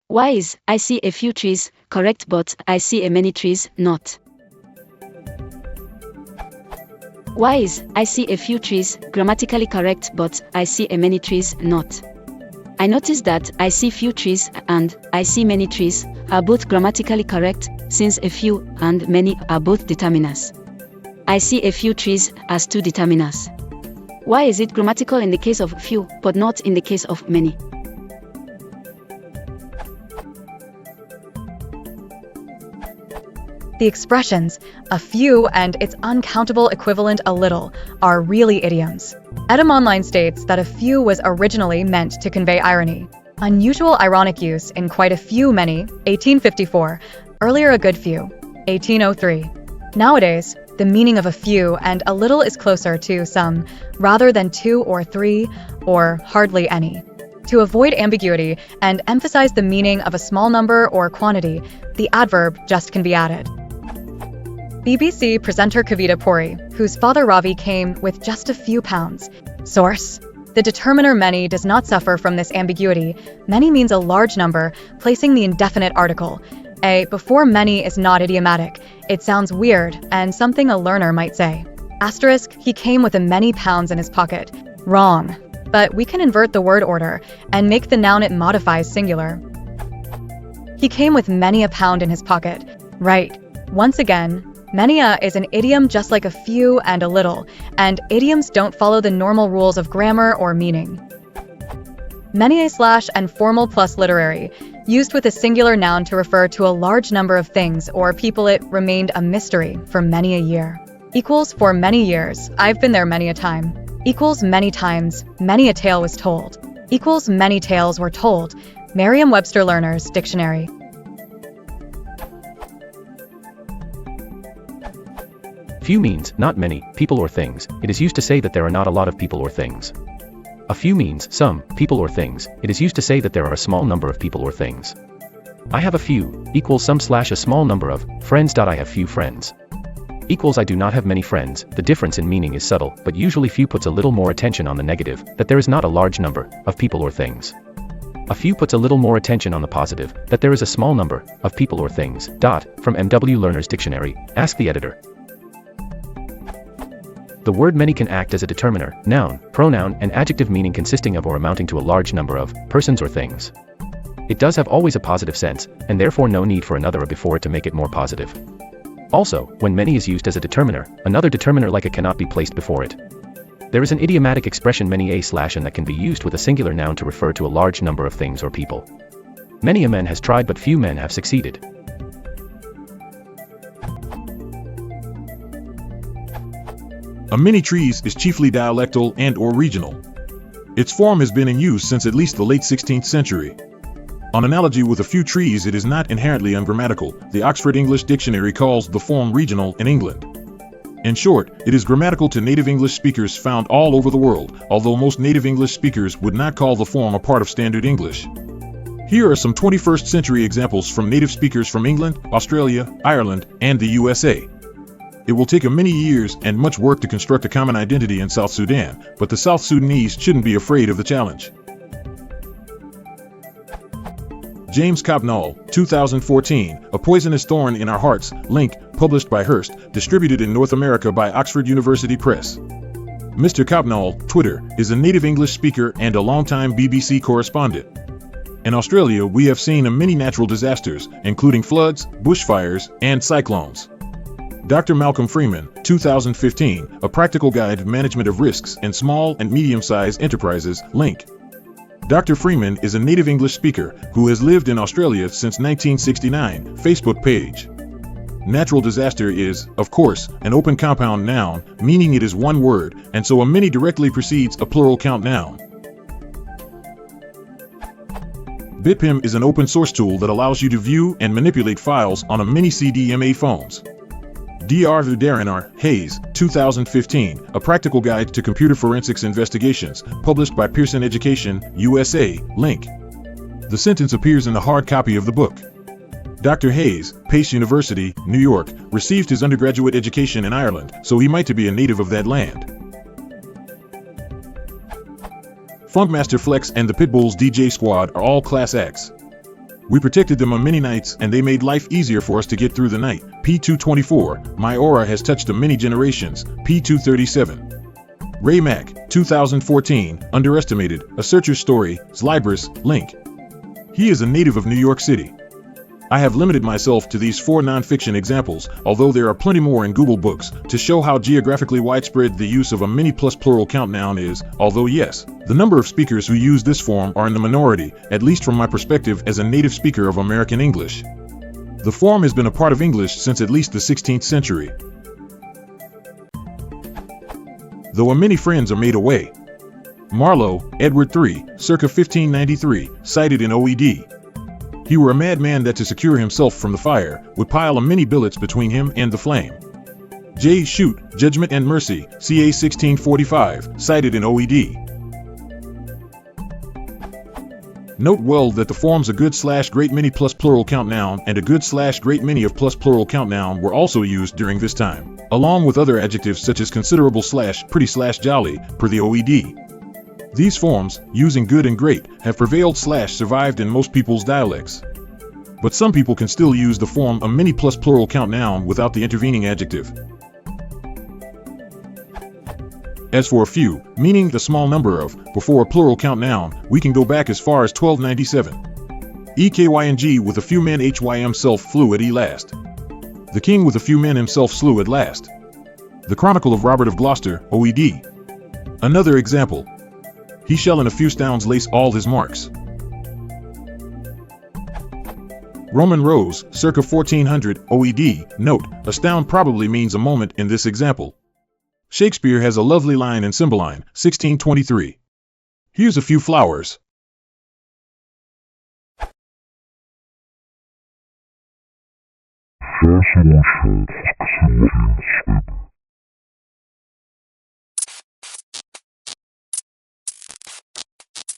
Why is I see a few trees correct but I see a many trees not? Why is I see a few trees grammatically correct but I see a many trees not? I notice that I see few trees and I see many trees are both grammatically correct, since a few and many are both determiners. I see a few trees as two determiners. Why is it grammatical in the case of few but not in the case of many? The expressions a few and its uncountable equivalent a little are really idioms. Etymonline states that a few was originally meant to convey irony. Unusual ironic use in quite a few many, 1854, earlier a good few, 1803. Nowadays, the meaning of a few and a little is closer to some, rather than two or three, or hardly any. To avoid ambiguity and emphasize the meaning of a small number or quantity, the adverb just can be added. BBC presenter Kavita Puri, whose father Ravi came with just a few pounds. Source: the determiner many does not suffer from this ambiguity. Many means a large number, placing the indefinite article a before many is not idiomatic. It sounds weird and something a learner might say. Asterisk, he came with a many pounds in his pocket. Wrong. But we can invert the word order and make the noun it modifies singular. He came with many a pound in his pocket. Right. Once again, many a is an idiom just like a few and a little, and idioms don't follow the normal rules of grammar or meaning. Many a slash and formal plus literary, used with a singular noun to refer to a large number of things or people. It remained a mystery for many a year. Equals for many years, I've been there many a time. Equals many times, many a tale was told. Equals many tales were told. Merriam-Webster Learner's Dictionary. Few means not many people or things. It is used to say that there are not a lot of people or things. A few means some people or things. It is used to say that there are a small number of people or things. I have a few equals some slash a small number of friends. I have few friends. Equals I do not have many friends. The difference in meaning is subtle, but usually few puts a little more attention on the negative, that there is not a large number of people or things. A few puts a little more attention on the positive, that there is a small number of people or things. From M.W. Learner's Dictionary. Ask the editor. The word many can act as a determiner, noun, pronoun, and adjective meaning consisting of or amounting to a large number of persons or things. It does have always a positive sense, and therefore no need for another a before it to make it more positive. Also, when many is used as a determiner, another determiner like a cannot be placed before it. There is an idiomatic expression many a slash and that can be used with a singular noun to refer to a large number of things or people. Many a man has tried but few men have succeeded. A many trees is chiefly dialectal and or regional. Its form has been in use since at least the late 16th century. On analogy with a few trees, it is not inherently ungrammatical. The Oxford English Dictionary calls the form regional in England. In short, it is grammatical to native English speakers found all over the world, although most native English speakers would not call the form a part of standard English. Here are some 21st century examples from native speakers from England, Australia, Ireland, and the USA. It will take many years and much work to construct a common identity in South Sudan, but the South Sudanese shouldn't be afraid of the challenge. James Copnall, 2014, A Poisonous Thorn in Our Hearts, link, published by Hearst, distributed in North America by Oxford University Press. Mr. Copnall, Twitter, is a native English speaker and a longtime BBC correspondent. In Australia, we have seen many natural disasters, including floods, bushfires, and cyclones. Dr. Malcolm Freeman, 2015, A Practical Guide to Management of Risks in Small and Medium-Sized Enterprises, link. Dr. Freeman is a native English speaker who has lived in Australia since 1969, Facebook page. Natural disaster is, of course, an open compound noun, meaning it is one word, and so a many directly precedes a plural count noun. BitPim is an open source tool that allows you to view and manipulate files on many CDMA phones. Dr. Darren Hayes, 2015, A Practical Guide to Computer Forensics Investigations, published by Pearson Education, USA, link. The sentence appears in the hard copy of the book. Dr. Hayes, Pace University, New York, received his undergraduate education in Ireland, so he might be a native of that land. Funkmaster Flex and the Pitbull's DJ Squad are all class acts. We protected them on many nights, and they made life easier for us to get through the night. P224. My aura has touched many generations. P237. Ray Mack, 2014, Underestimated, A Searcher's Story, Zlibris, link. He is a native of New York City. I have limited myself to these 4 nonfiction examples, although there are plenty more in Google Books, to show how geographically widespread the use of a many plus plural count noun is, although yes, the number of speakers who use this form are in the minority, at least from my perspective as a native speaker of American English. The form has been a part of English since at least the 16th century. Though a many friends are made away. Marlowe, Edward III, circa 1593, cited in OED. He were a madman that to secure himself from the fire, would pile a many billets between him and the flame. J. Shute, Judgment and Mercy, ca 1645, cited in OED. Note well that the forms a good/great many plus plural count noun and a good/great many of plus plural count noun were also used during this time, along with other adjectives such as considerable/pretty/jolly, per the OED. These forms, using good and great, have prevailed/survived in most people's dialects. But some people can still use the form a many plus plural count noun without the intervening adjective. As for a few, meaning the small number of, before a plural count noun, we can go back as far as 1297. EKYNG with a few men HYM self flew at last. The king with a few men himself slew at last. The Chronicle of Robert of Gloucester, OED. Another example. He shall in a few stounds lace all his marks. Roman Rose, circa 1400, OED. Note, astound probably means a moment in this example. Shakespeare has a lovely line in Cymbeline, 1623. Here's a few flowers. Fascination